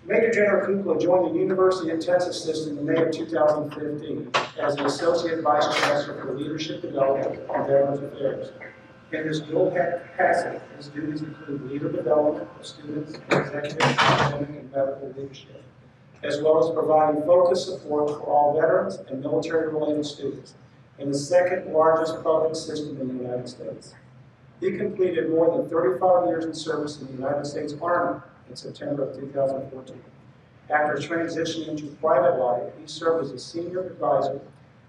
Major General Cucolo joined the University of Texas system in May of 2015 as the Associate Vice Chancellor for Leadership Development and Veterans Affairs. In this dual capacity, his duties include leader development of students, executive, academic, and medical leadership, as well as providing focused support for all veterans and military-related students in the second largest public system in the United States. He completed more than 35 years in service in the United States Army in September of 2014. After transitioning into private life, he served as a senior advisor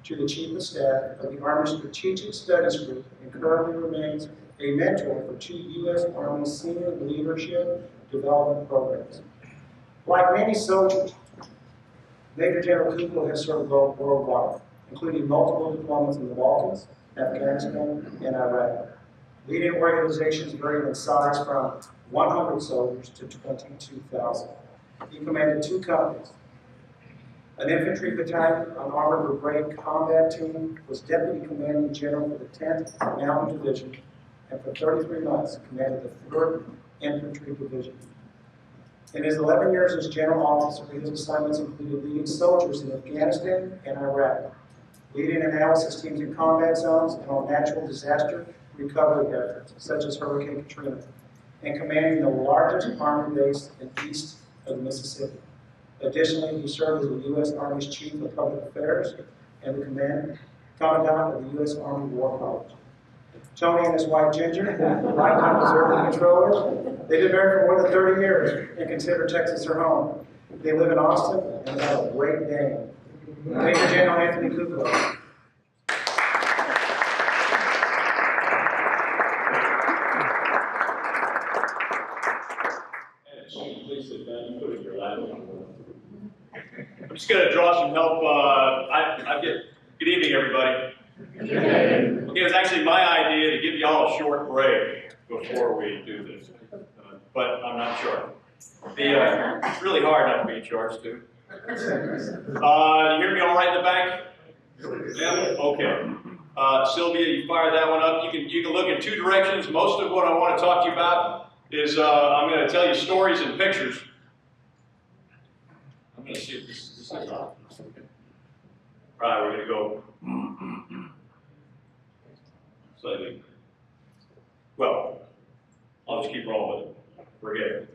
to the Chief of Staff of the Army Strategic Studies Group and currently remains a mentor for 2 U.S. Army Senior Leadership Development Programs. Like many soldiers, Major General Cucolo has served worldwide, including multiple deployments in the Balkans, Afghanistan, and Iraq. Leading organizations vary in size from 100 soldiers to 22,000. He commanded 2 companies. An infantry battalion, an armored brigade combat team, was deputy commanding general for the 10th Mountain Division, and for 33 months commanded the 3rd Infantry Division. In his 11 years as general officer, his assignments included leading soldiers in Afghanistan and Iraq, leading analysis teams in combat zones and on natural disaster recovery efforts, such as Hurricane Katrina, and commanding the largest Army base in east of the Mississippi. Additionally, he served as the U.S. Army's Chief of Public Affairs and the Commandant of the U.S. Army War College. Tony and his wife Ginger, lifetime observer controllers, they've been married for more than 30 years and consider Texas their home. They live in Austin and have a great name. Major General Anthony Cucolo. Please sit down. You put it in your lap. I'm just going to draw some help. Good evening, everybody. Okay, it was actually my idea to give you all a short break before we do this, but I'm not sure. It's really hard not to be in charge, too. You hear me all right in the back? Yeah? Okay. Sylvia, you fired that one up. You can look in 2 directions. Most of what I want to talk to you about is I'm going to tell you stories and pictures. I'm going to see if this is on. Okay. All right, we're going to go slightly. Well, I'll just keep rolling with it. Forget it.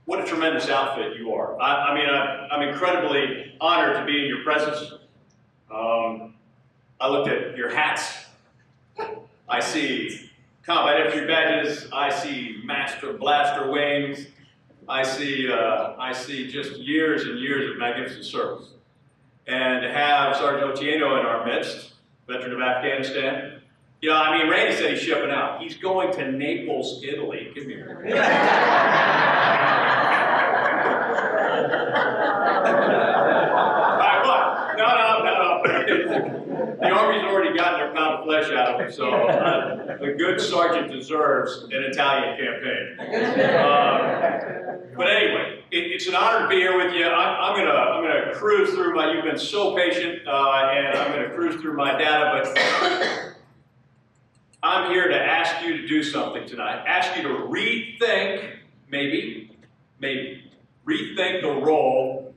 What a tremendous outfit you are. I'm incredibly honored to be in your presence. I looked at your hats. I see combat infantry badges. I see master blaster wings. I see just years and years of magnificent service. And to have Sergeant Otieno in our midst, veteran of Afghanistan. You know, Randy said he's shipping out. He's going to Naples, Italy. Give me a minute. All right, what? No. The Army's already gotten their pound of flesh out of him, so the good sergeant deserves an Italian campaign. But anyway, it's an honor to be here with you. I'm gonna cruise through my. You've been so patient, and I'm gonna cruise through my data. But I'm here to ask you to do something tonight. Ask you to rethink, maybe rethink the role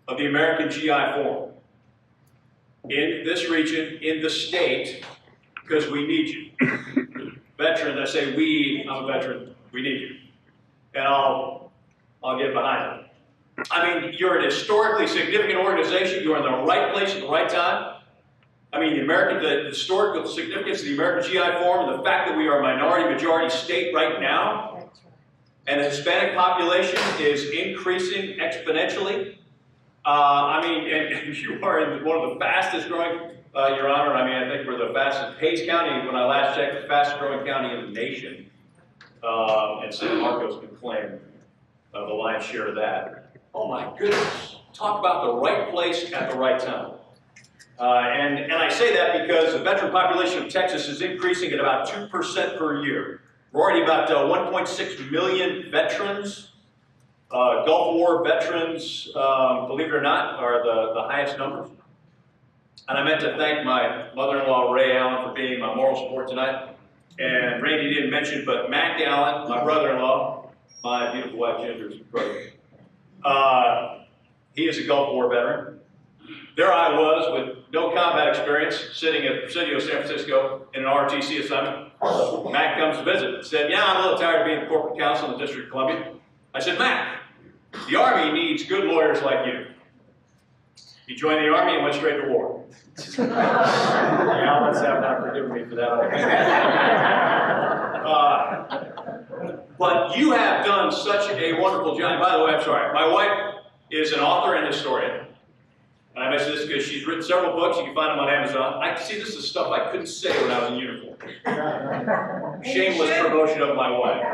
of the American GI Forum in this region, in the state, because we need you. Veterans, I say we, I'm a veteran, we need you. And I'll get behind it. You're an historically significant organization. You're in the right place at the right time. The historical significance of the American GI Forum and the fact that we are a minority-majority state right now, and the Hispanic population is increasing exponentially. And you are in one of the fastest growing, Your Honor, I think we're the fastest, Hayes County, when I last checked, the fastest growing county in the nation. And San Marcos can claim the lion's share of that. Oh my goodness, talk about the right place at the right time. And I say that because the veteran population of Texas is increasing at about 2% per year. We're already about 1.6 million veterans. Gulf War veterans, believe it or not, are the highest numbers. And I meant to thank my mother-in-law, Ray Allen, for being my moral support tonight. And Randy he didn't mention, but Matt Gallen, my brother-in-law, my beautiful wife Ginger's brother, he is a Gulf War veteran. There I was with no combat experience, sitting at Presidio, San Francisco, in an RTC assignment. Matt comes to visit. Said, yeah, I'm a little tired of being the corporate counsel in the District of Columbia. I said, Matt, the Army needs good lawyers like you. He joined the Army and went straight to war. Yeah, let's have not forgiven me for that. But you have done such a wonderful job. By the way, I'm sorry. My wife is an author and historian. And I mention this because she's written several books. You can find them on Amazon. I see this is stuff I couldn't say when I was in uniform. Shameless promotion of my wife.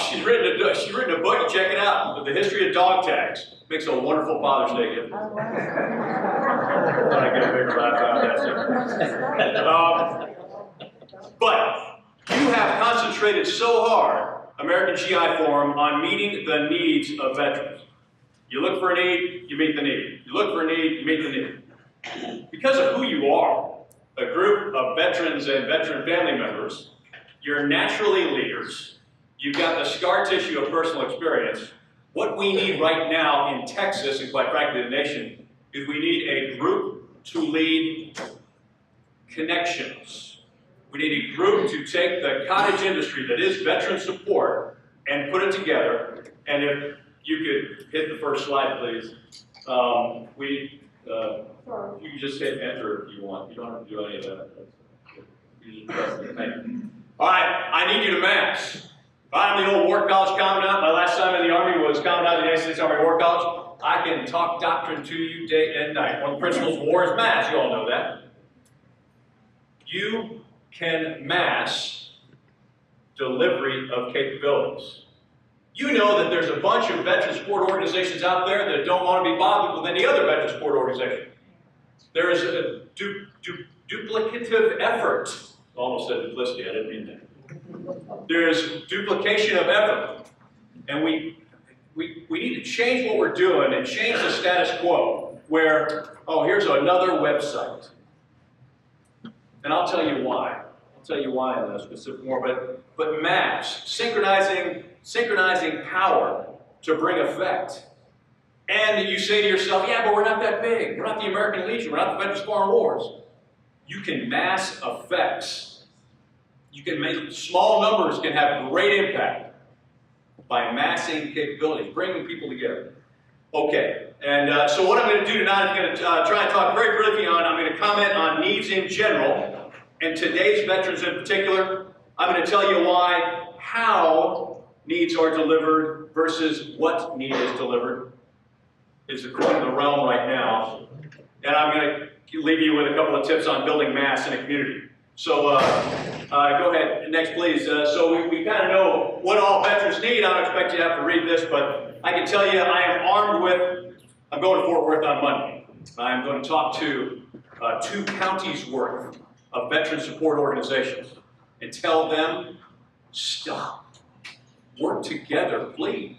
She's written a book. Check it out. The History of Dog Tags. Makes a wonderful Father's Day gift. Thought I'd get a bigger laugh out of that. But you have concentrated so hard, American GI Forum, on meeting the needs of veterans. You look for a need, you meet the need. You look for a need, you meet the need. Because of who you are, a group of veterans and veteran family members, you're naturally leaders. You've got the scar tissue of personal experience. What we need right now in Texas, and quite frankly the nation, is we need a group to lead connections. We need a group to take the cottage industry that is veteran support and put it together. And if you could hit the first slide, please. You can just hit enter if you want. You don't have to do any of that. You just press the thing. All right, I need you to mass. I'm the old War College commandant. My last time in the Army was commandant of the United States Army War College. I can talk doctrine to you day and night. One of the principles of war is mass. You all know that. You can mass delivery of capabilities. You know that there's a bunch of veteran support organizations out there that don't want to be bothered with any other veteran support organization. There is a duplicative effort. I almost said duplicity, I didn't mean that. There's duplication of effort. And we need to change what we're doing and change the status quo where, oh, here's another website. And I'll tell you why. I'll tell you why in a specific more, but mass, synchronizing power to bring effect. And you say to yourself, yeah, but we're not that big. We're not the American Legion. We're not the Veterans Foreign Wars. You can mass effects. You can make small numbers can have great impact by massing capabilities, bringing people together. Okay, and so what I'm going to do tonight, I'm going to try and talk very briefly on, I'm going to comment on needs in general, and today's veterans in particular. I'm going to tell you how needs are delivered versus what need is delivered is the coin of the realm right now. And I'm going to leave you with a couple of tips on building mass in a community. So go ahead, next please. So we kind of know what all veterans need. I don't expect you to have to read this, but I can tell you I am armed with, I'm going to Fort Worth on Monday. I'm going to talk to 2 counties worth of veteran support organizations and tell them, stop, work together, please.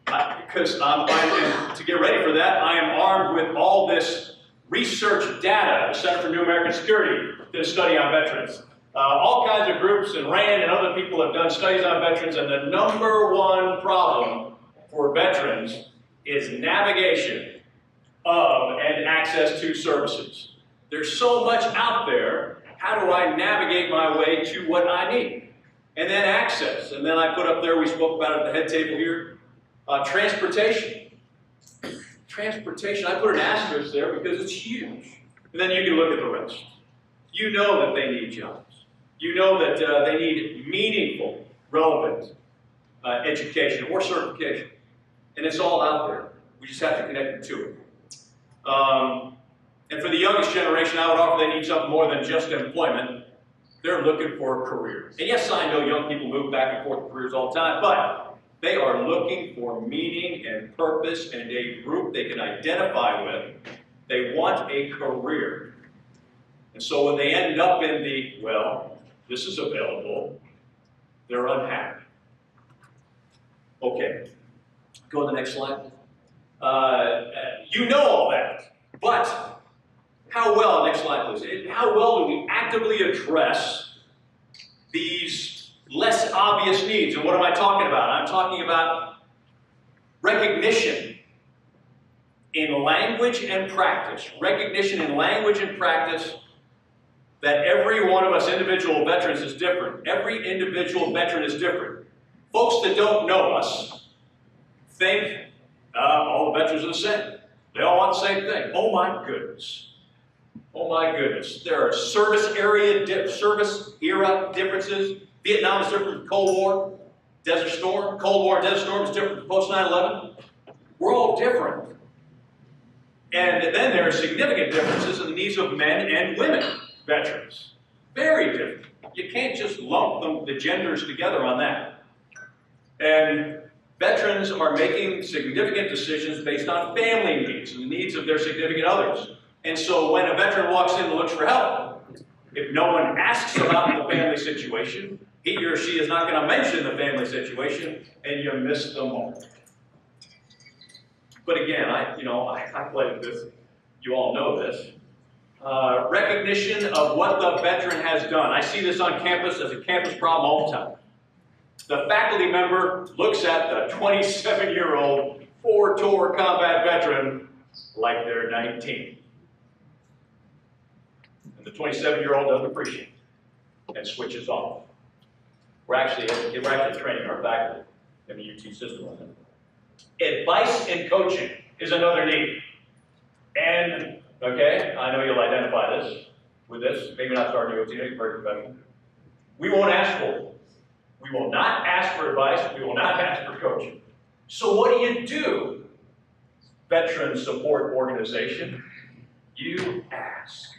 Because to get ready for that, I am armed with all this research data. The Center for New American Security did a study on veterans. All kinds of groups, and Rand and other people have done studies on veterans, and the #1 problem for veterans is navigation of and access to services. There's so much out there. How do I navigate my way to what I need? And then access. And then I put up there, we spoke about it at the head table here, transportation. Transportation, I put an asterisk there because it's huge. And then you can look at the rest. You know that they need jobs. You know that they need meaningful, relevant education or certification. And it's all out there. We just have to connect them to it. And for the youngest generation, I would offer they need something more than just employment. They're looking for a career. And yes, I know young people move back and forth in careers all the time, but they are looking for meaning and purpose and a group they can identify with. They want a career. And so when they end up in the, well, this is available, they're unhappy. Okay, go to the next slide. You know all that, but How well, next slide please, how well do we actively address these less obvious needs? And what am I talking about? I'm talking about recognition in language and practice. Recognition in language and practice that every one of us individual veterans is different. Every individual veteran is different. Folks that don't know us think all the veterans are the same. They all want the same thing. Oh my goodness. Oh my goodness. There are service era differences. Vietnam is different from Cold War, Desert Storm. Cold War and Desert Storm is different from post 9/11. We're all different. And then there are significant differences in the needs of men and women veterans. Very different. You can't just lump the genders together on that. And veterans are making significant decisions based on family needs and the needs of their significant others. And so when a veteran walks in and looks for help, if no one asks about the family situation, he or she is not going to mention the family situation, and you miss the moment. But again, I played this. You all know this. Recognition of what the veteran has done. I see this on campus as a campus problem all the time. The faculty member looks at the 27-year-old 4-tour combat veteran like they're 19. And the 27-year-old doesn't appreciate it and switches off. We're actually training our faculty in the UT system on that. Advice and coaching is another need. And, okay, I know you'll identify this with this. Maybe not starting UT, very professional. We won't ask for it. We will not ask for advice. We will not ask for coaching. So what do? Veteran support organization. You ask.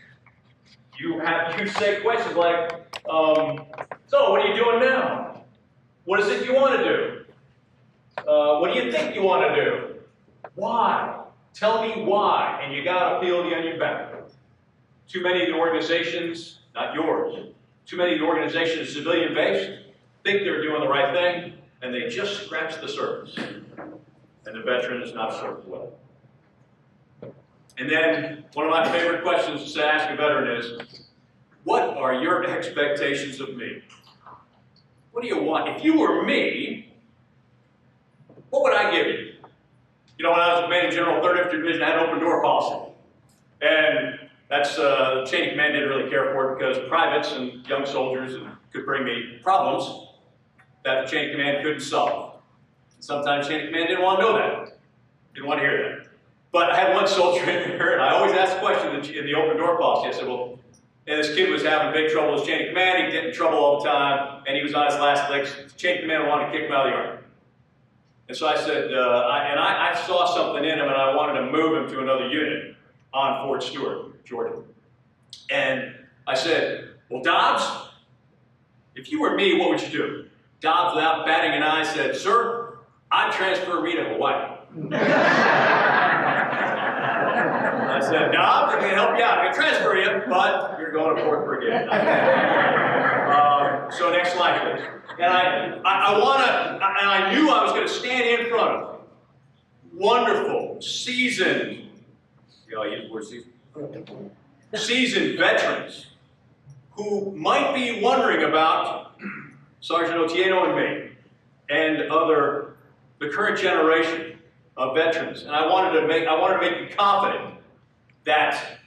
You say questions like, so what are you doing now? What is it you want to do? What do you think you want to do? Why? Tell me why. And you got to peel the onion back. Too many of the organizations, not yours, too many of the organizations civilian-based, think they're doing the right thing, and they just scratch the surface. And the veteran is not served well. And then, one of my favorite questions to ask a veteran is, what are your expectations of me? What do you want? If you were me, what would I give you? You know, when I was commanding general 3rd Infantry Division, I had an open door policy. And that's, chain of command didn't really care for it because privates and young soldiers could bring me problems that the chain of command couldn't solve. Sometimes chain of command didn't want to know that. Didn't want to hear that. But I had one soldier in there, and I always asked the question in the open door policy. I said, well, and this kid was having big trouble with his chain of command. He'd get in trouble all the time, and he was on his last legs. The chain of command wanted to kick him out of the Army. And so I said, I saw something in him, and I wanted to move him to another unit on Fort Stewart, Georgia. And I said, well, Dobbs, if you were me, what would you do? Dobbs, without batting an eye, said, sir, I'd transfer me to Hawaii. I said, Dobbs, I'm going to help you out. I'm going to transfer you, but you're going to 4th Brigade. So next slide, please. And I knew I was going to stand in front of wonderful, seasoned, I use the word seasoned, seasoned veterans who might be wondering about Sergeant Otieno and me and the current generation of veterans. And I wanted to make you confident that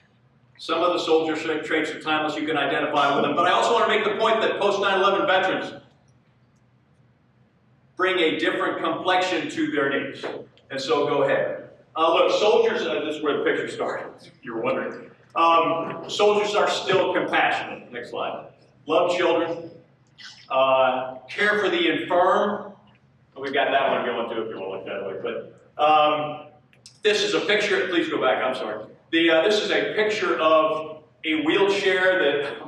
some of the soldier traits are timeless, you can identify with them. But I also want to make the point that post 9/11 veterans bring a different complexion to their needs. And so go ahead. Look, soldiers, this is where the picture started, if you were wondering. Soldiers are still compassionate. Next slide. Love children. Care for the infirm. We've got that one going too if you want to look that way. But this is a picture, please go back, I'm sorry. This is a picture of a wheelchair that,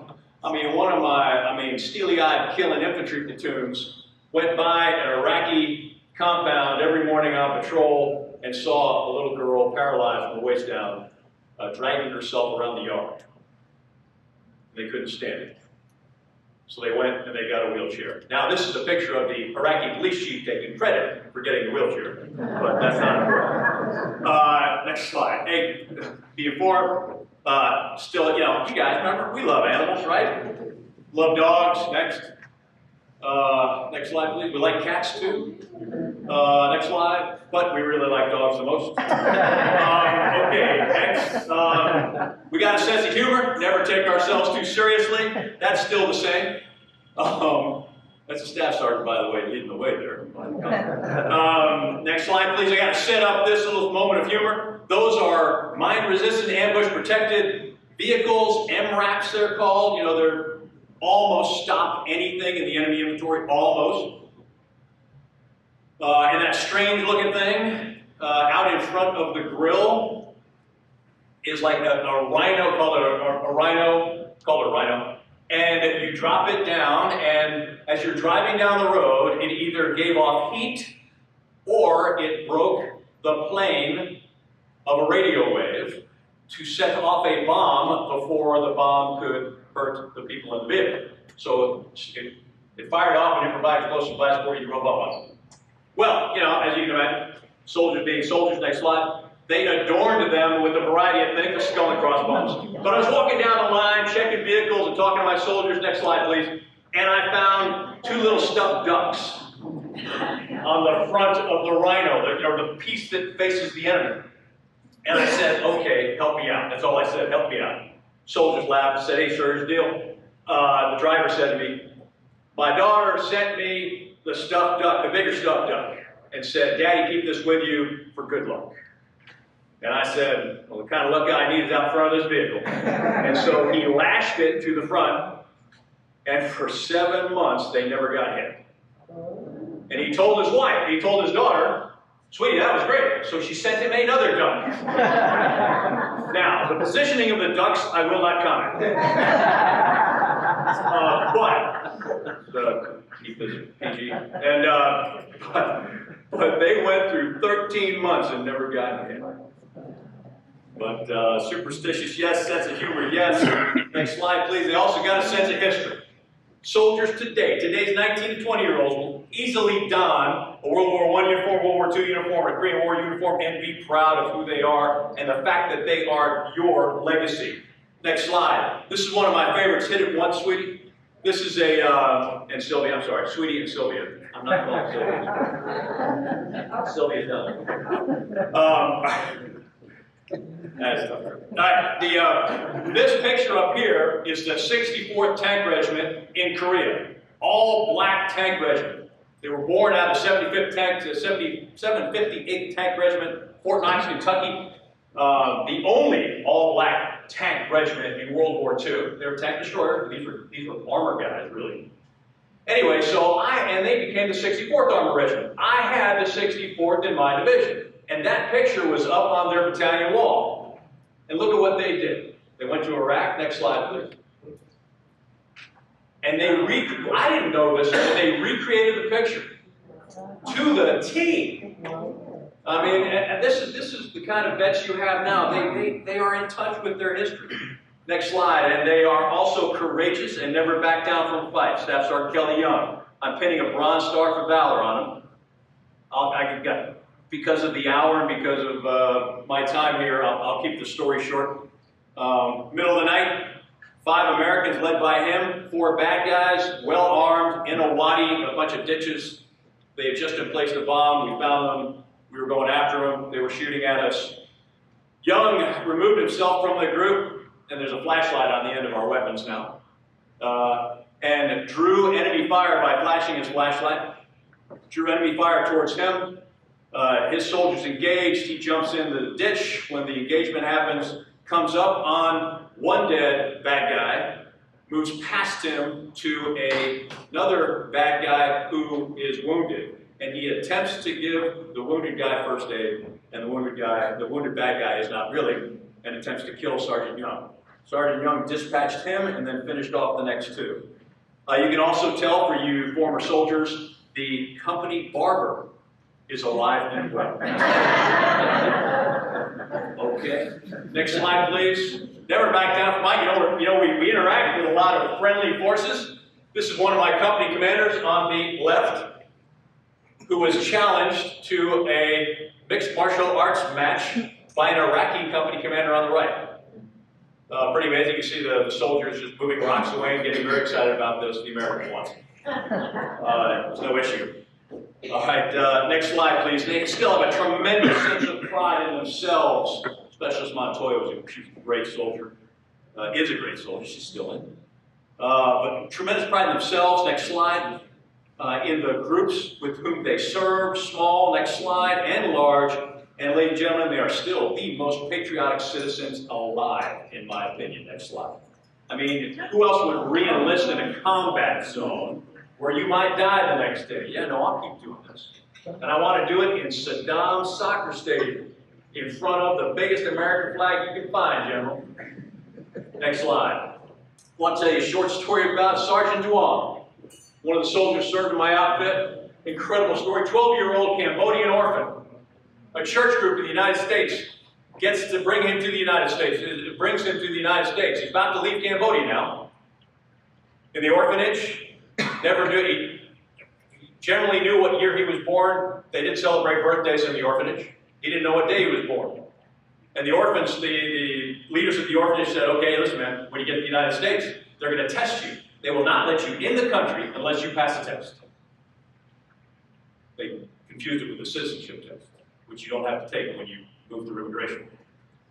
one of my, steely-eyed killing infantry platoons went by an Iraqi compound every morning on patrol and saw a little girl paralyzed from the waist down, dragging herself around the yard. They couldn't stand it. So they went and they got a wheelchair. Now this is a picture of the Iraqi police chief taking credit for getting the wheelchair, but that's not important. Next slide. Hey, before Still, you know, you guys remember, we love animals, right? Love dogs. Next. Next slide, please. We like cats too. Next slide. But we really like dogs the most. Okay, next. We got a sense of humor. Never take ourselves too seriously. That's still the same. That's a staff sergeant, by the way, leading the way there. Next slide, please. I got to set up this little moment of humor. Those are mine-resistant, ambush-protected vehicles, MRAPs they're called. You know, they're almost stop anything in the enemy inventory, almost. And that strange-looking thing out in front of the grill is like a rhino, called a rhino. And you drop it down, and as you're driving down the road, it either gave off heat or it broke the plane of a radio wave to set off a bomb before the bomb could hurt the people in the vehicle. So it fired off an improvised explosive blast before you drove up on it. Well, you know, as you can imagine, soldiers being soldiers, next slide, they adorned them with a variety of things, skull and crossbones. But I was walking down the line, checking vehicles and talking to my soldiers, next slide please, and I found two little stuffed ducks on the front of the rhino, or the piece that faces the enemy. And I said, okay, help me out. That's all I said, help me out. Soldiers laughed and said, hey, sir, here's the deal. The driver said to me, my daughter sent me the stuffed duck, the bigger stuffed duck, and said, Daddy, keep this with you for good luck. And I said, well, the kind of luck I need is out front of this vehicle. And so he lashed it to the front, and for 7 months, they never got hit. And he told his wife, he told his daughter, sweetie, that was great. So she sent him another duck. Now, the positioning of the ducks, I will not comment. But keep this PG. And but they went through 13 months and never got hit. But superstitious, yes. Sense of humor, yes. Next slide, please. They also got a sense of history. Soldiers today, today's 19 to 20-year-olds will easily don a World War I uniform, World War II uniform, a Korean War uniform, and be proud of who they are and the fact that they are your legacy. Next slide. This is one of my favorites. Hit it once, sweetie. This is and Sylvia, I'm sorry, sweetie and Sylvia. I'm not calling Sylvia. Sylvia's done. That's tough. All right, this picture up here is the 64th Tank Regiment in Korea. All black tank regiment. They were born out of 75th Tank, 758th Tank Regiment, Fort Knox, Kentucky. The only all-black tank regiment in World War II. They were tank destroyers. These were armor guys, really. Anyway, and they became the 64th Armored Regiment. I had the 64th in my division. And that picture was up on their battalion wall. And look at what they did. They went to Iraq. Next slide, please. And I didn't know this, but they recreated the picture to the T. I mean, and this is the kind of vets you have now. They are in touch with their history. Next slide. And they are also courageous and never back down from fights. Staff Sergeant Kelly Young. I'm pinning a Bronze Star for Valor on him. Because of the hour and because of my time here, I'll keep the story short. Middle of the night, 5 Americans led by him, 4 bad guys, well armed, in a wadi, a bunch of ditches. They had just placed a bomb. We found them. We were going after them. They were shooting at us. Young removed himself from the group, and there's a flashlight on the end of our weapons now, and drew enemy fire by flashing his flashlight. Drew enemy fire towards him. His soldiers engaged. He jumps in the ditch when the engagement happens, comes up on one dead bad guy, moves past him to another bad guy who is wounded. And he attempts to give the wounded guy first aid, and the wounded bad guy is not really, and attempts to kill Sergeant Young. Sergeant Young dispatched him and then finished off the next 2. You can also tell, for you former soldiers, the company barber is alive and well. Okay. Next slide, please. Never back down from Mike. We interact with a lot of friendly forces. This is one of my company commanders on the left, who was challenged to a mixed martial arts match by an Iraqi company commander on the right. Pretty amazing. You see the soldiers just moving rocks away and getting very excited about this, the American ones. There's no issue. All right, next slide, please. They still have a tremendous sense of pride in themselves. Specialist Montoya was a great soldier, is a great soldier. She's still in. But tremendous pride in themselves. Next slide. In the groups with whom they serve, small, next slide, and large. And ladies and gentlemen, they are still the most patriotic citizens alive, in my opinion. Next slide. I mean, who else would re-enlist in a combat zone where you might die the next day? Yeah, no, I'll keep doing this. And I want to do it in Saddam's soccer stadium, in front of the biggest American flag you can find, General. Next slide. I want to tell you a short story about Sergeant Duong. One of the soldiers served in my outfit. Incredible story. 12-year-old Cambodian orphan. A church group in the United States gets to bring him to the United States. It brings him to the United States. He's about to leave Cambodia now. In the orphanage, never knew. He generally knew what year he was born. They didn't celebrate birthdays in the orphanage. He didn't know what day he was born. And the orphans, the leaders of the orphanage said, okay, listen, man, when you get to the United States, they're going to test you. They will not let you in the country unless you pass a test. They confused it with a citizenship test, which you don't have to take when you move through immigration.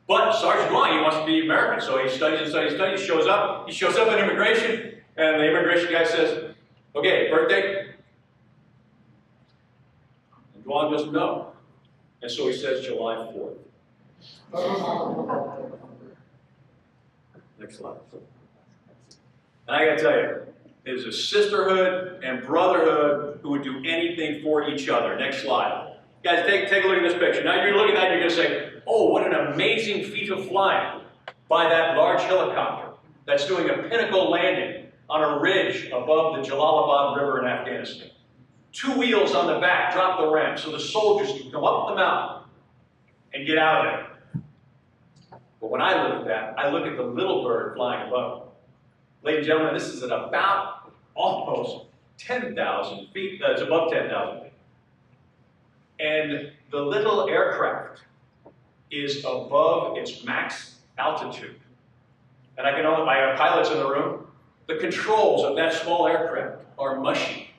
But Sergeant Duong, he wants to be American, so he studies and studies and studies, shows up. He shows up at immigration, and the immigration guy says, okay, birthday? And Duong doesn't know. And so he says July 4th. Next slide. And I gotta tell you, it is a sisterhood and brotherhood who would do anything for each other. Next slide. Guys, take a look at this picture. Now you're looking at that and you're gonna say, oh, what an amazing feat of flying by that large helicopter that's doing a pinnacle landing on a ridge above the Jalalabad River in Afghanistan. 2 wheels on the back drop the ramp so the soldiers can come up the mountain and get out of there. But when I look at that, I look at the little bird flying above. Ladies and gentlemen, this is at about almost 10,000 feet. It's above 10,000 feet. And the little aircraft is above its max altitude. And I have pilots in the room. The controls of that small aircraft are mushy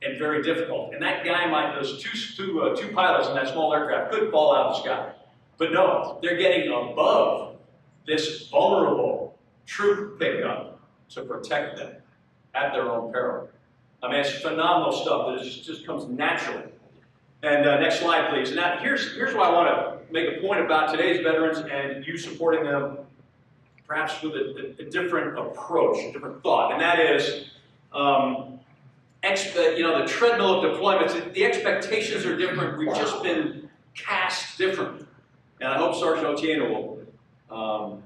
and very difficult. And that guy those two pilots in that small aircraft could fall out of the sky. But no, they're getting above this vulnerable troop pickup to protect them at their own peril. I mean, it's phenomenal stuff that just comes naturally. And next slide, please. Now, here's what I want to make a point about today's veterans and you supporting them perhaps with a different approach, a different thought. And that is, the treadmill of deployments, the expectations are different. We've just been cast differently. And I hope Sergeant Otieno will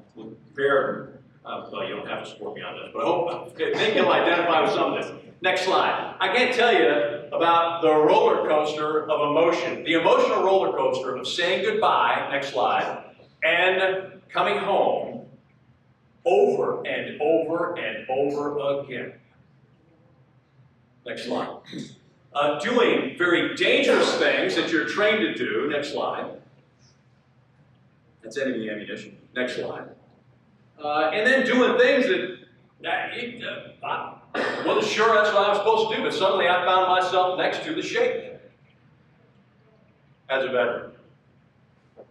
bear. Well, you don't have to support me on this, but I think you'll identify with some of this. Next slide. I can't tell you about the roller coaster of emotion, the emotional roller coaster of saying goodbye, next slide, and coming home over and over and over again. Next slide. Doing very dangerous things that you're trained to do, next slide. That's enemy ammunition. Next slide. And then doing things that I wasn't sure that's what I was supposed to do, but suddenly I found myself next to the Sheikh as a veteran.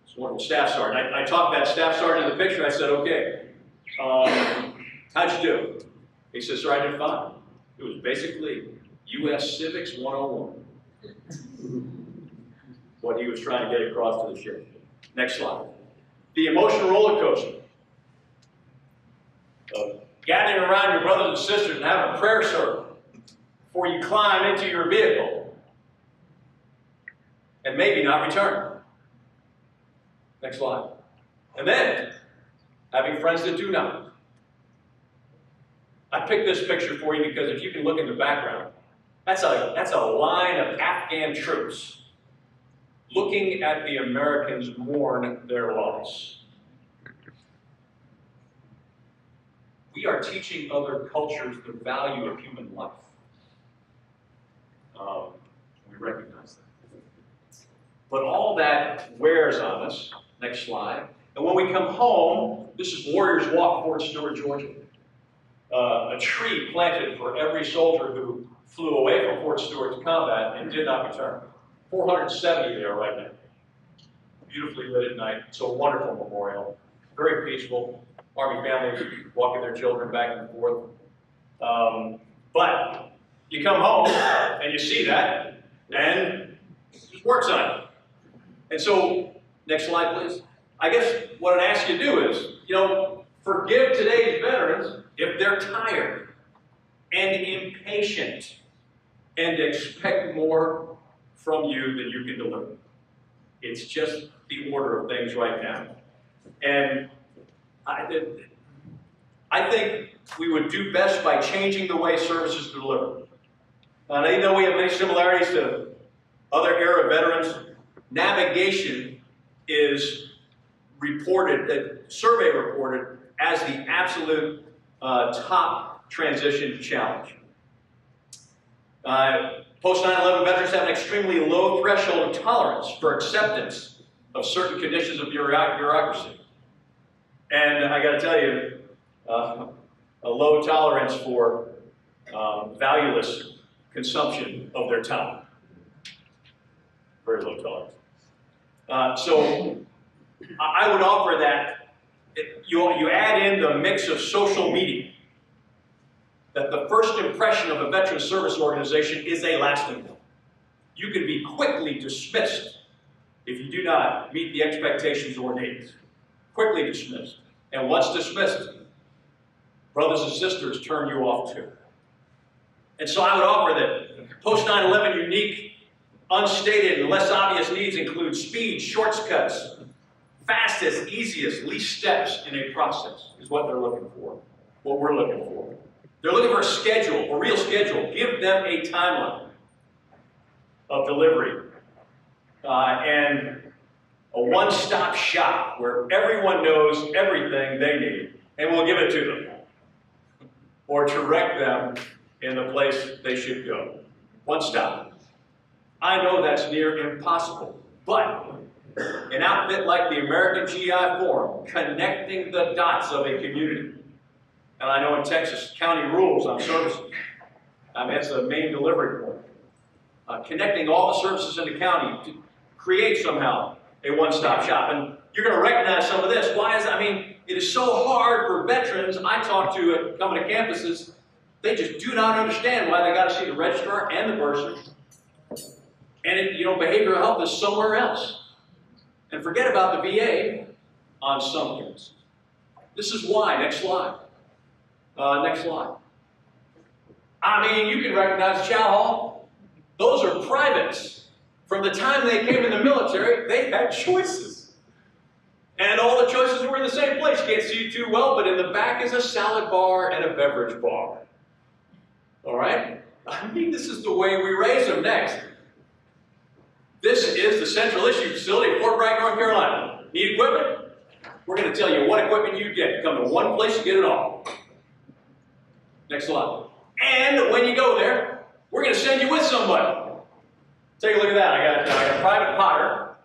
It's a wonderful staff sergeant. I talked that staff sergeant in the picture. I said, okay, how'd you do? He said, sir, I did fine. It was basically U.S. Civics 101. What he was trying to get across to the Sheikh. Next slide. The emotional roller coaster. Gathering around your brothers and sisters and having a prayer circle before you climb into your vehicle and maybe not return. Next slide. And then having friends that do not. I picked this picture for you because if you can look in the background, that's a line of Afghan troops looking at the Americans mourn their loss. We are teaching other cultures the value of human life. We recognize that. But all that wears on us, next slide, And when we come home, this is Warriors Walk, Fort Stewart, Georgia. A tree planted for every soldier who flew away from Fort Stewart to combat and did not return. 470 there right now. Beautifully lit at night. It's a wonderful memorial. Very peaceful. Army families walking their children back and forth. But you come home and you see that, and there's work on it. And so, next slide, please. I guess what I'd ask you to do is, forgive today's veterans if they're tired and impatient and expect more from you than you can deliver. It's just the order of things right now. And I think we would do best by changing the way services are delivered. And even though we have many similarities to other era veterans, navigation is survey reported as the absolute top transition challenge. Post 9/11 veterans have an extremely low threshold of tolerance for acceptance of certain conditions of bureaucracy. And I got to tell you, a low tolerance for valueless consumption of their time. Very low tolerance. So I would offer that you add in the mix of social media, that the first impression of a veteran service organization is a lasting one. You can be quickly dismissed if you do not meet the expectations or needs. Quickly dismissed. And once dismissed, brothers and sisters turn you off too. And so I would offer that post 9/11 unique, unstated, and less obvious needs include speed, shortcuts, fastest, easiest, least steps in a process is what they're looking for, what we're looking for. They're looking for a schedule, a real schedule. Give them a timeline of delivery and a one-stop shop where everyone knows everything they need, and we'll give it to them or direct them in the place they should go. One stop. I know that's near impossible, but an outfit like the American GI Forum, connecting the dots of a community. And I know in Texas, county rules on services. It's the main delivery point. Connecting all the services in the county to create somehow a one-stop shop. And you're going to recognize some of this. Why is it is so hard for veterans I talk to coming to campuses. They just do not understand why they got to see the registrar and the bursar. And behavioral health is somewhere else. And forget about the VA on some campuses. This is why. Next slide. Next slide. You can recognize Chow Hall. Those are privates. From the time they came in the military, they had choices. And all the choices were in the same place. Can't see you too well, but in the back is a salad bar and a beverage bar. All right? This is the way we raise them. Next. This is the Central Issue Facility at Fort Bragg, North Carolina. Need equipment? We're going to tell you what equipment you get. You come to one place and get it all. Next slide. And when you go there, we're going to send you with somebody. Take a look at that. I got Private Potter,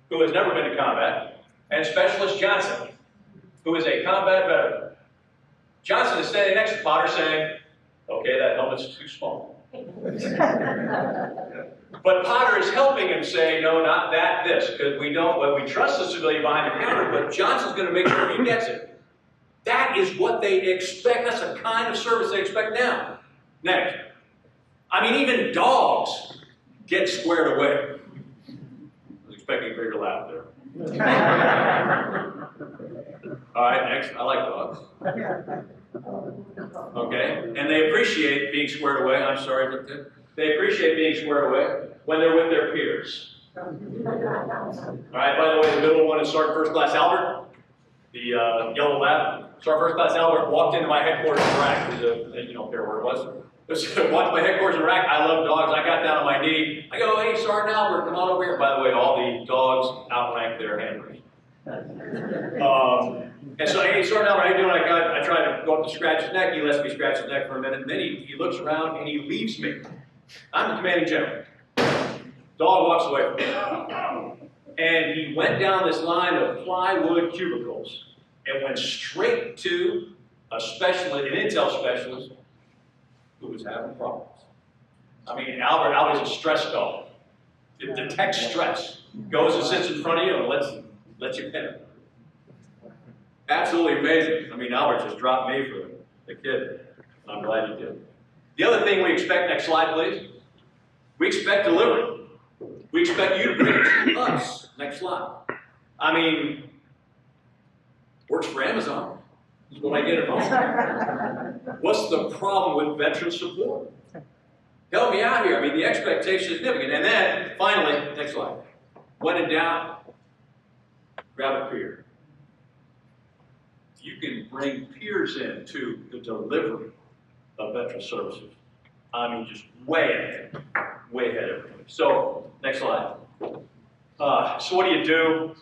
who has never been to combat, and Specialist Johnson, who is a combat veteran. Johnson is standing next to Potter saying, okay, that helmet's too small. But Potter is helping him say, no, not that, this, because we trust the civilian behind the counter, but Johnson's going to make sure he gets it. That is what they expect. That's the kind of service they expect now. Next. Even dogs get squared away. I was expecting a bigger laugh there. All right, next. I like dogs. Okay, and they appreciate being squared away. I'm sorry, they appreciate being squared away when they're with their peers. All right, by the way, the middle one is Sergeant First Class Albert, the yellow lab. Sergeant First Class Albert walked into my headquarters in Iraq. You don't care where it was. Walked to my headquarters in Iraq. I love dogs. I got down on my knee. I go, hey, Sergeant Albert, come on over here. By the way, all the dogs outrank their handlers. And so, hey, Sergeant Albert, how you doing? I tried to go up to scratch his neck. He lets me scratch his neck for a minute. And then he looks around and he leaves me. I'm the commanding general. Dog walks away from me. And he went down this line of plywood cubicles and went straight to a specialist, an intel specialist, who was having problems. I mean, Albert's a stress dog. It detects stress. Goes and sits in front of you and lets you pin it. Absolutely amazing. I mean, Albert just dropped me for the kid. I'm glad he did. The other thing we expect, next slide, please. We expect delivery. We expect you to bring it to us. Next slide. I mean, works for Amazon. That's what I get at home. What's the problem with veteran support? Help me out here. I mean, the expectation is significant. And then, finally, next slide. When in doubt, grab a peer. You can bring peers in to the delivery of veteran services. I mean, just way ahead of everybody. So, next slide. So what do?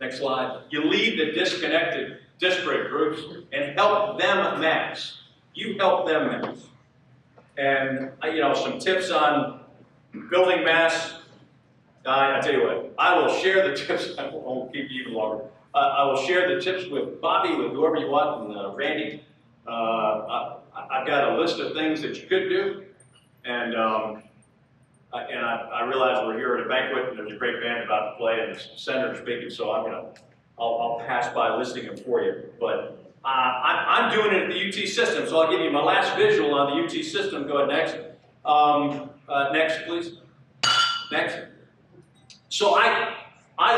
Next slide. You lead the disconnected, disparate groups and help them mass. You help them mass. And, some tips on building mass. I tell you what, I will share the tips. I won't keep you even longer. I will share the tips with Bobby, with whoever you want, and Randy. I've got a list of things that you could do. And I realize we're here at a banquet and there's a great band about to play and the senator's speaking, so I'll pass by listing them for you. But I'm doing it at the UT system, so I'll give you my last visual on the UT system. Go ahead, next. Next, please. Next. So I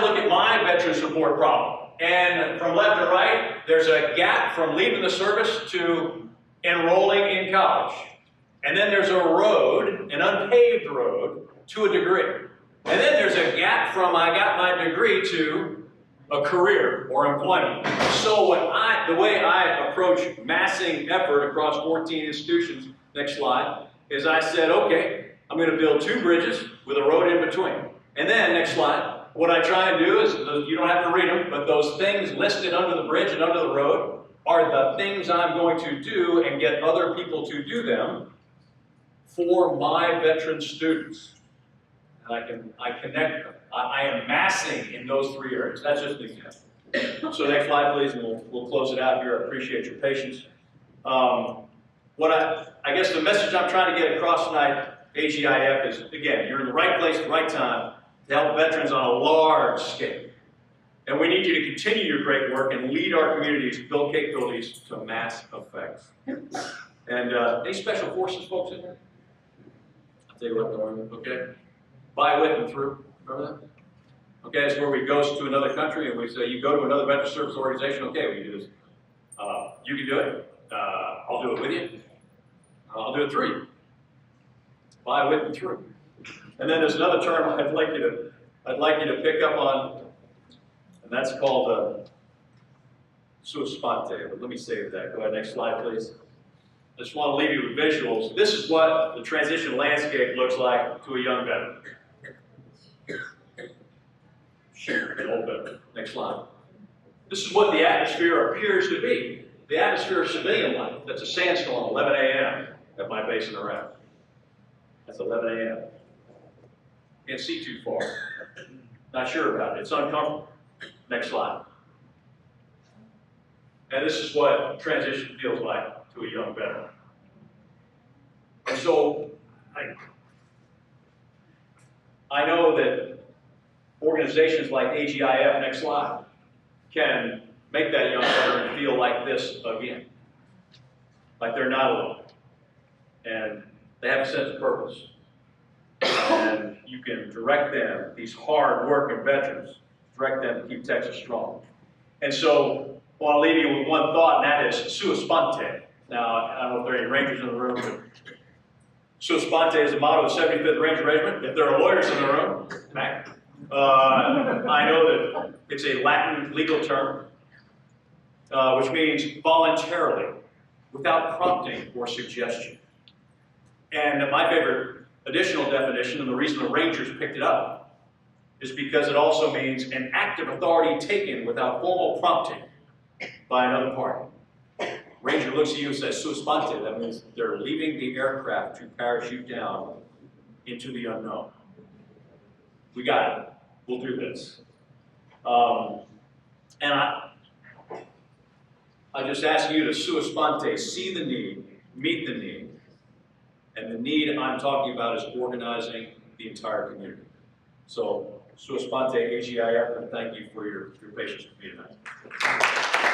look at my veteran support problem, and from left to right, there's a gap from leaving the service to enrolling in college. And then there's a road, an unpaved road, to a degree. And then there's a gap from I got my degree to a career or employment. So the way I approach massing effort across 14 institutions, next slide, is I said, okay, I'm going to build 2 bridges with a road in between. And then, next slide, what I try and do is, you don't have to read them, but those things listed under the bridge and under the road are the things I'm going to do and get other people to do them for my veteran students. And I connect them. I am massing in those 3 areas. That's just an example. So next slide, please, and we'll close it out here. I appreciate your patience. I guess the message I'm trying to get across tonight, AGIF, is, again, you're in the right place at the right time to help veterans on a large scale. And we need you to continue your great work and lead our communities to build capabilities to mass effects. And any special forces folks in there? I'll tell you what, Norman, okay? By, with, and through. Remember that? Okay, it's where we go to another country and we say, you go to another veteran service organization, okay, we do this. You can do it. I'll do it with you. I'll do it through you. By, with, and through. And then there's another term I'd like you to pick up on, and that's called sua sponte. But let me save that. Go ahead, next slide, please. I just want to leave you with visuals. This is what the transition landscape looks like to a young veteran. Sure, an old veteran. Next slide. This is what the atmosphere appears to be. The atmosphere of civilian life. That's a sandstorm, 11 a.m. at my base in Iraq. That's 11 a.m. Can't see too far. Not sure about it. It's uncomfortable. Next slide. And this is what transition feels like to a young veteran. And so, I know that organizations like AGIF, next slide, can make that young veteran feel like this again. Like they're not alone. And they have a sense of purpose. And you can direct them, these hard-working veterans, direct them to keep Texas strong. And so, I want to leave you with one thought, and that is sua sponte. Now, I don't know if there are any Rangers in the room, but sua sponte is the motto of the 75th Ranger Regiment. If there are lawyers in the room, Mac, I know that it's a Latin legal term, which means voluntarily, without prompting or suggestion. And my favorite additional definition, and the reason the Rangers picked it up, is because it also means an act of authority taken without formal prompting by another party. Ranger looks at you and says, sua sponte. That means they're leaving the aircraft to parachute down into the unknown. We got it. We'll do this. And I just ask you to sua sponte, see the need, meet the need. And the need I'm talking about is organizing the entire community. So, sua sponte, AGIF, and thank you for your patience with me tonight.